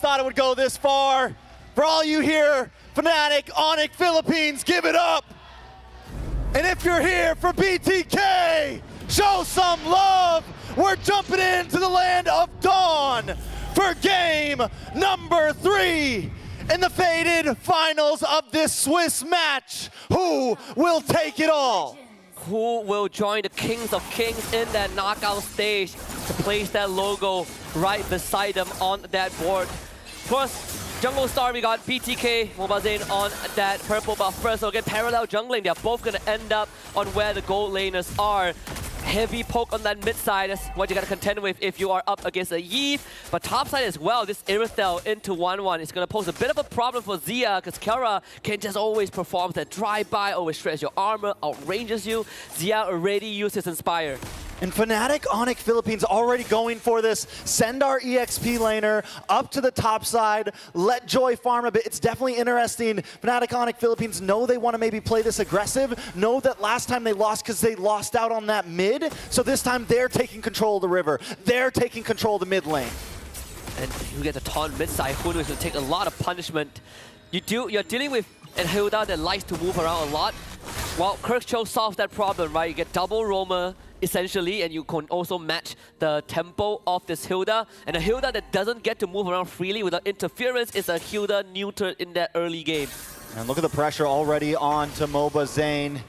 Thought it would go this far. For all you here, Fnatic ONIC Philippines, give it up. And if you're here for BTK, show some love. We're jumping into the land of Dawn for game number 3 in the faded finals of this Swiss match. Who will take it all? Who will join the Kings of Kings in that knockout stage to place that logo right beside them on that board? Of course, Jungle Star, we got BTK, mlbb on that purple buff first. So again, parallel jungling, they're both going to end up on where the gold laners are. Heavy poke on that mid side, that's what you got to contend with if you are up against a Yve. But top side as well, this Irithel into 1-1 is going to pose a bit of a problem for Xia, because Kara can just always perform that drive-by, always stretch your armor, outranges you. Xia already used his Inspire. And Fnatic ONIC Philippines already going for this. Send our EXP laner up to the top side. Let Joy farm a bit. It's definitely interesting. Fnatic ONIC Philippines know they want to maybe play this aggressive. Know that last time they lost because they lost out on that mid. So this time they're taking control of the river. They're taking control of the mid lane. And you get the taunt mid side. Hunu is going to take a lot of punishment. You're dealing with a Hilda that likes to move around a lot. Well, Kirkcho solves that problem, right? You get double roamer, essentially, and you can also match the tempo of this Hilda. And a Hilda that doesn't get to move around freely without interference is a Hilda neuter in that early game. And look at the pressure already on to mlbb.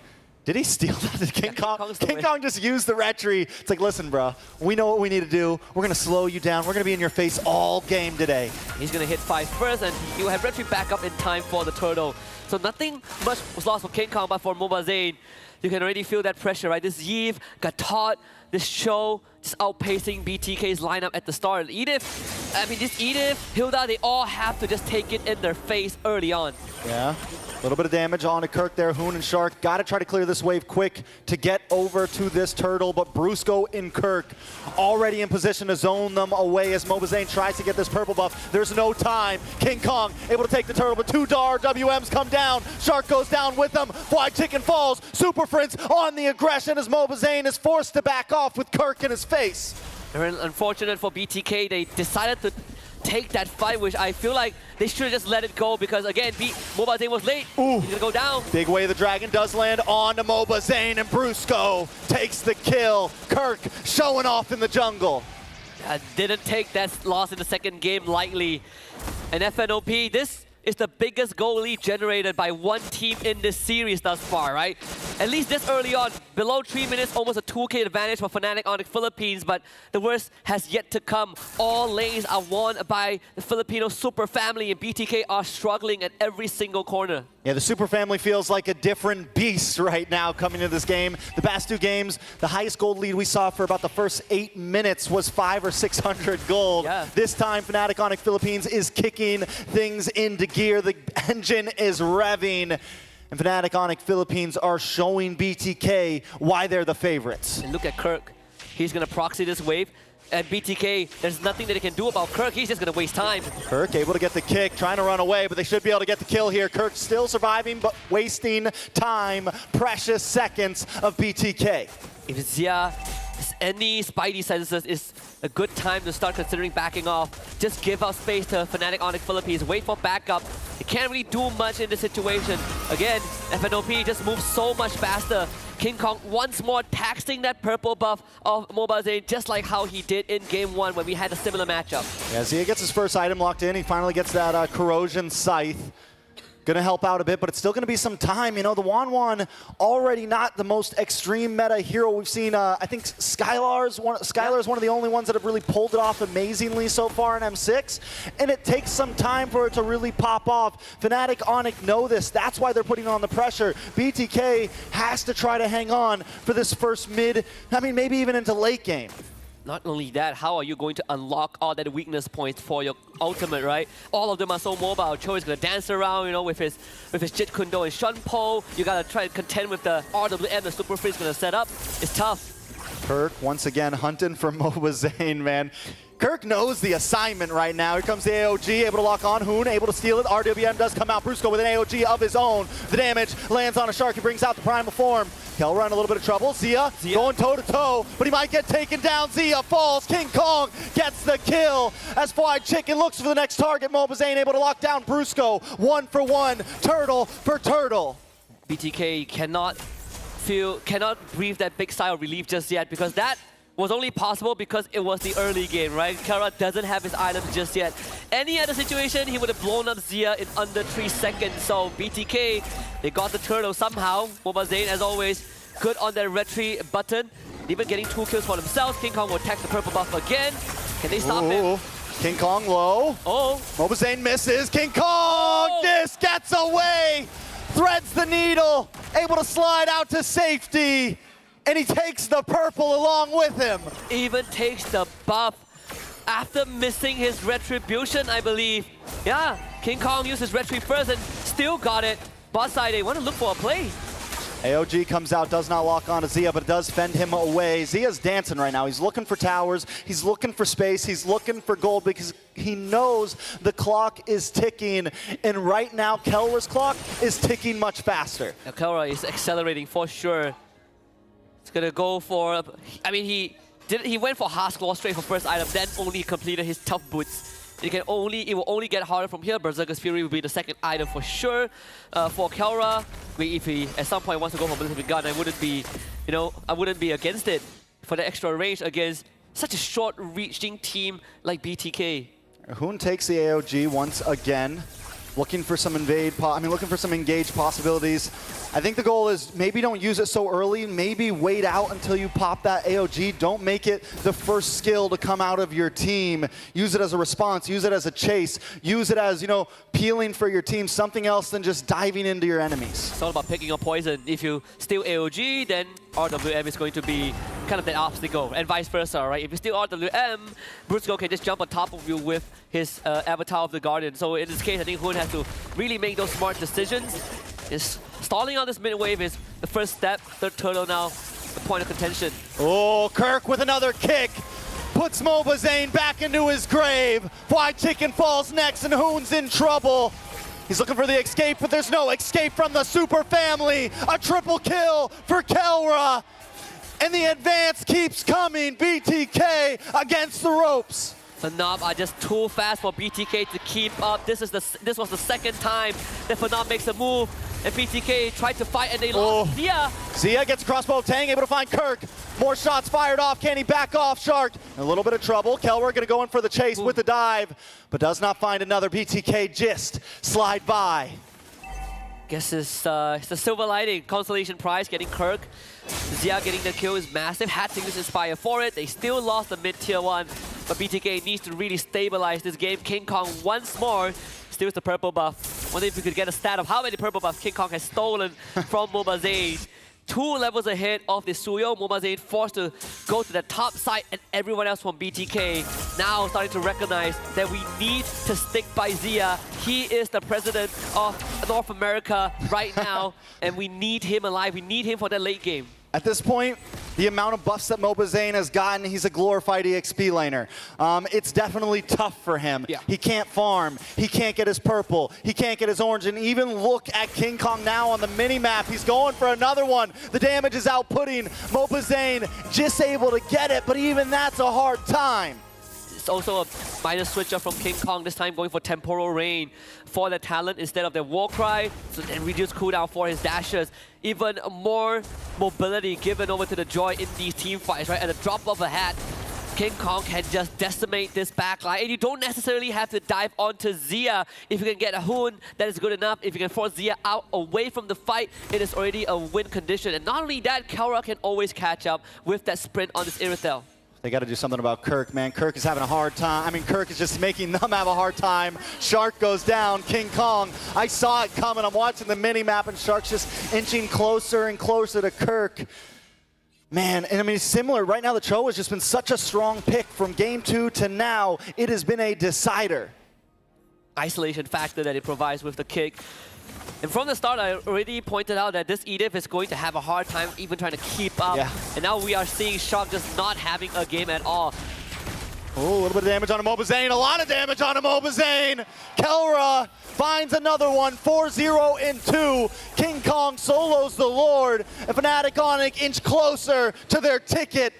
Did he steal that? King Kong? King Kong just used the retry. It's like, listen, bro, we know what we need to do. We're going to slow you down. We're going to be in your face all game today. He's going to hit 5 first, and you have retry back up in time for the turtle. So nothing much was lost for King Kong, but for mlbb, you can already feel that pressure, right? This Yve got taught, this show just outpacing BTK's lineup at the start. Edith, I mean, this Edith, Hilda, they all have to just take it in their face early on. Yeah, a little bit of damage on to Kirk there. Hoon and Shark got to try to clear this wave quick to get over to this turtle, but Brusco and Kirk already in position to zone them away as mlbb tries to get this purple buff. There's no time. King Kong able to take the turtle, but 2 Dar WMs come down. Shark goes down with them. Fly Chicken falls. Super Prince on the aggression as mlbb is forced to back off with Kirk in his face. Very unfortunate for BTK. They decided to take that fight, which I feel like they should have just let it go, because again, mlbb was late. Ooh. He's gonna go down. Big Way of the Dragon does land on to mlbb, and Brusco takes the kill. Kirk showing off in the jungle. Didn't take that loss in the second game lightly. And FNOP, this is the biggest goal lead generated by one team in this series thus far, right? At least this early on, below 3 minutes, almost a 2K advantage for Fnatic ONIC Philippines, but the worst has yet to come. All lanes are won by the Filipino super family, and BTK are struggling at every single corner. Yeah, the super family feels like a different beast right now coming into this game. The past 2 games, the highest gold lead we saw for about the first 8 minutes was 500 or 600 gold. Yeah. This time, Fnatic ONIC Philippines is kicking things into gear. The engine is revving. And Fnatic ONIC Philippines are showing BTK why they're the favorites. And look at Kirk. He's going to proxy this wave. And BTK, there's nothing that he can do about Kirk. He's just going to waste time. Kirk able to get the kick, trying to run away, but they should be able to get the kill here. Kirk still surviving, but wasting time. Precious seconds of BTK. If Xia has any spidey senses, it's a good time to start considering backing off. Just give out space to Fnatic ONIC Philippines. Wait for backup. They can't really do much in this situation. Again, FNOP just moves so much faster. King Kong once more taxing that purple buff of mlbb, just like how he did in game 1 when we had a similar matchup. Yeah, Xia gets his first item locked in. He finally gets that Corrosion Scythe. Gonna help out a bit, but it's still gonna be some time. You know, the Wan already not the most extreme meta hero we've seen. I think Skylar is one of the only ones that have really pulled it off amazingly so far in M6, and it takes some time for it to really pop off. Fnatic ONIC know this. That's why they're putting on the pressure. BTK has to try to hang on for this first mid, I mean, maybe even into late game. Not only that, how are you going to unlock all that weakness points for your ultimate, right? All of them are so mobile. Cho is going to dance around, you know, with his Jit Kundo and Shunpo. You got to try to contend with the RWM the Super Free is going to set up. It's tough. Kirk once again hunting for mlbb, man. Kirk knows the assignment right now. Here comes the AOG, able to lock on. Hoon able to steal it. RWM does come out. Brusco with an AOG of his own. The damage lands on a Shark. He brings out the primal form. Kelra in a little bit of trouble. Zia going toe-to-toe, but he might get taken down. Zia falls. King Kong gets the kill as Fried Chicken looks for the next target. mlbb able to lock down Brusco. 1-for-1, turtle for turtle. BTK cannot breathe that big sigh of relief just yet, because that was only possible because it was the early game, right? Kelra doesn't have his items just yet. Any other situation, he would have blown up Zia in under 3 seconds. So BTK, they got the turtle somehow. mlbb, as always, good on their retreat button. Even getting 2 kills for themselves. King Kong will attack the purple buff again. Can they stop him? King Kong low. mlbb misses. King Kong just gets away. Threads the needle. Able to slide out to safety. And he takes the purple along with him. Even takes the buff after missing his retribution, I believe. Yeah, King Kong used his retreat first and still got it. Bot side, they want to look for a play. AOG comes out, does not lock on to Zia, but does fend him away. Zia's dancing right now. He's looking for towers. He's looking for space. He's looking for gold because he knows the clock is ticking. And right now, Kelra's clock is ticking much faster. Now, Kelra is accelerating for sure. It's gonna go for, I mean, he went for Hask Claw straight for first item, then only completed his tough boots. It will only get harder from here. Berserker's Fury will be the second item for sure. For Kelra, if he at some point wants to go for Blizzard Gun, I wouldn't be against it for the extra range against such a short-reaching team like BTK. Hoon takes the AOG once again. Looking for some looking for some engaged possibilities. I think the goal is maybe don't use it so early. Maybe wait out until you pop that AOG. Don't make it the first skill to come out of your team. Use it as a response. Use it as a chase. Use it as, peeling for your team. Something else than just diving into your enemies. It's all about picking up poison. If you steal AOG, then RWM is going to be kind of that obstacle, and vice versa, right? If you steal RWM, Brusco can just jump on top of you with his Avatar of the Guardian. So in this case, I think Hoon has to really make those smart decisions. Stalling on this mid wave is the first step. Third turtle now, the point of contention. Oh, Kirk with another kick. Puts mlbb back into his grave. Fried Chicken falls next and Hoon's in trouble. He's looking for the escape, but there's no escape from the super family. A triple kill for Kelra. And the advance keeps coming. BTK against the ropes. FNOP are just too fast for BTK to keep up. This was the second time that FNOP makes a move, and BTK tried to fight and they lost. Zia gets a crossbow Tang, able to find Kirk. More shots fired off. Can he back off? Shark in a little bit of trouble. Kelra gonna go in for the chase with the dive, but does not find another. BTK just slide by. Guess it's the silver lining. Consolation prize getting Kirk. Zia getting the kill is massive. Had to use Inspire for it. They still lost the mid-tier 1. But BTK needs to really stabilize this game. King Kong once more steals the purple buff. Wonder if we could get a stat of how many purple buffs King Kong has stolen from mlbb. 2 levels ahead of the Suyo. mlbb forced to go to the top side, and everyone else from BTK now starting to recognize that we need to stick by Zia. He is the president of North America right now, and we need him alive. We need him for that late game. At this point, the amount of buffs that mlbb has gotten, he's a glorified EXP laner. It's definitely tough for him. Yeah. He can't farm, he can't get his purple, he can't get his orange, and even look at King Kong now on the mini-map. He's going for another one. The damage is outputting. mlbb just able to get it, but even that's a hard time. It's also a minor switcher from King Kong, this time going for Temporal Rain for the talent instead of the Warcry, so then reduce cooldown for his dashes. Even more mobility given over to the Joy in these team fights, right? At the drop of a hat, King Kong can just decimate this backline, and you don't necessarily have to dive onto Zia. If you can get a Hoon, that is good enough. If you can force Zia out away from the fight, it is already a win condition. And not only that, Kelra can always catch up with that sprint on this Irithel. They got to do something about Kirk, man. Kirk is having a hard time. I mean, Kirk is just making them have a hard time. Shark goes down. King Kong, I saw it coming. I'm watching the mini-map, and Shark's just inching closer and closer to Kirk. Man, and I mean, similar. Right now, the Cho has just been such a strong pick from game 2 to now. It has been a decider. Isolation factor that it provides with the kick. And from the start, I already pointed out that this Edith is going to have a hard time even trying to keep up. Yeah. And now we are seeing Shark just not having a game at all. Oh, a little bit of damage on mlbb. A lot of damage on mlbb. Kelra finds another one, 4-0 in 2. King Kong solos the Lord, and Fnatic ONIC inch closer to their ticket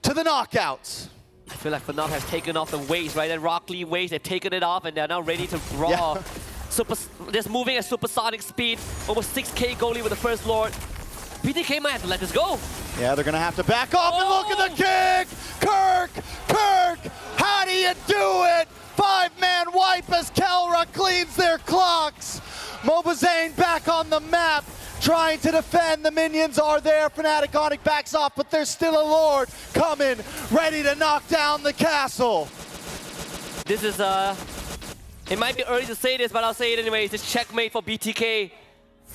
to the knockouts. I feel like FNOP has taken off the weights, right? And Rock Lee weights, they've taken it off, and they're now ready to draw. Just moving at supersonic speed, over 6K goalie with the first Lord. BTK might have to let this go. Yeah, they're gonna have to back off, and look at the kick! Kirk, how do you do it? 5-man wipe as Kelra cleans their clocks. mlbb back on the map, trying to defend. The minions are there. Fnatic ONIC backs off, but there's still a Lord coming, ready to knock down the castle. This is, it might be early to say this, but I'll say it anyways. It's checkmate for BTK.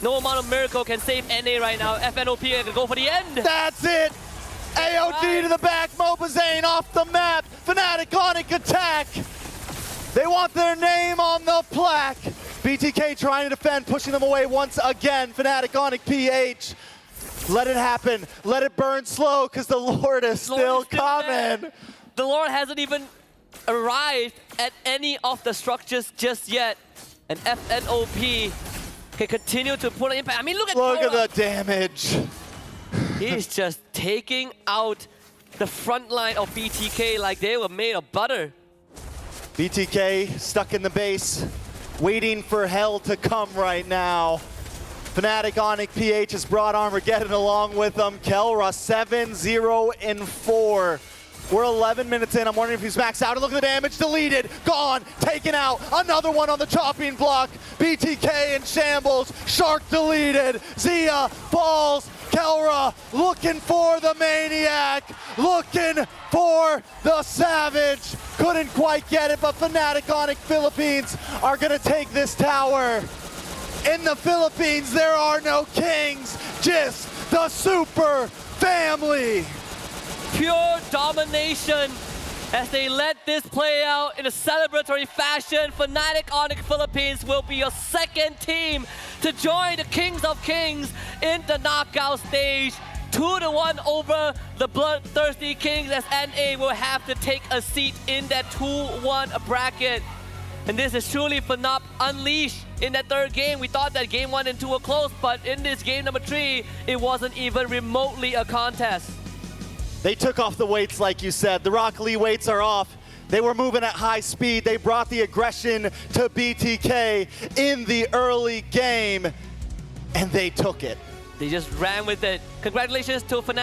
No amount of miracle can save NA right now. FNOP can go for the end. That's it. AOD to the back. mlbb off the map. Fnatic ONIC attack. They want their name on the plaque. BTK trying to defend, pushing them away once again. Fnatic ONIC PH. Let it happen. Let it burn slow, because the Lord is still coming. The Lord hasn't even arrived at any of the structures just yet. And FNOP can continue to put an impact. I mean, look at the damage. He's just taking out the front line of BTK like they were made of butter. BTK stuck in the base, waiting for hell to come right now. Fnatic ONIC PH has brought Armageddon along with them. Kelra 7-0 in 4. We're 11 minutes in. I'm wondering if he's maxed out. And look at the damage. Deleted. Gone. Taken out. Another one on the chopping block. BTK in shambles. Shark deleted. Zia falls. Kelra looking for the maniac. Looking for the savage. Couldn't quite get it, but Fnatic ONIC Philippines are going to take this tower. In the Philippines, there are no kings, just the super family. Pure domination as they let this play out in a celebratory fashion. Fnatic ONIC Philippines will be your second team to join the Kings of Kings in the knockout stage. 2-1 over the Bloodthirsty Kings, as NA will have to take a seat in that 2-1 bracket. And this is truly FNOP unleashed in that third game. We thought that game 1 and 2 were close, but in this game number 3, it wasn't even remotely a contest. They took off the weights, like you said. The Rock Lee weights are off. They were moving at high speed. They brought the aggression to BTK in the early game, and they took it. They just ran with it. Congratulations to Fnatic.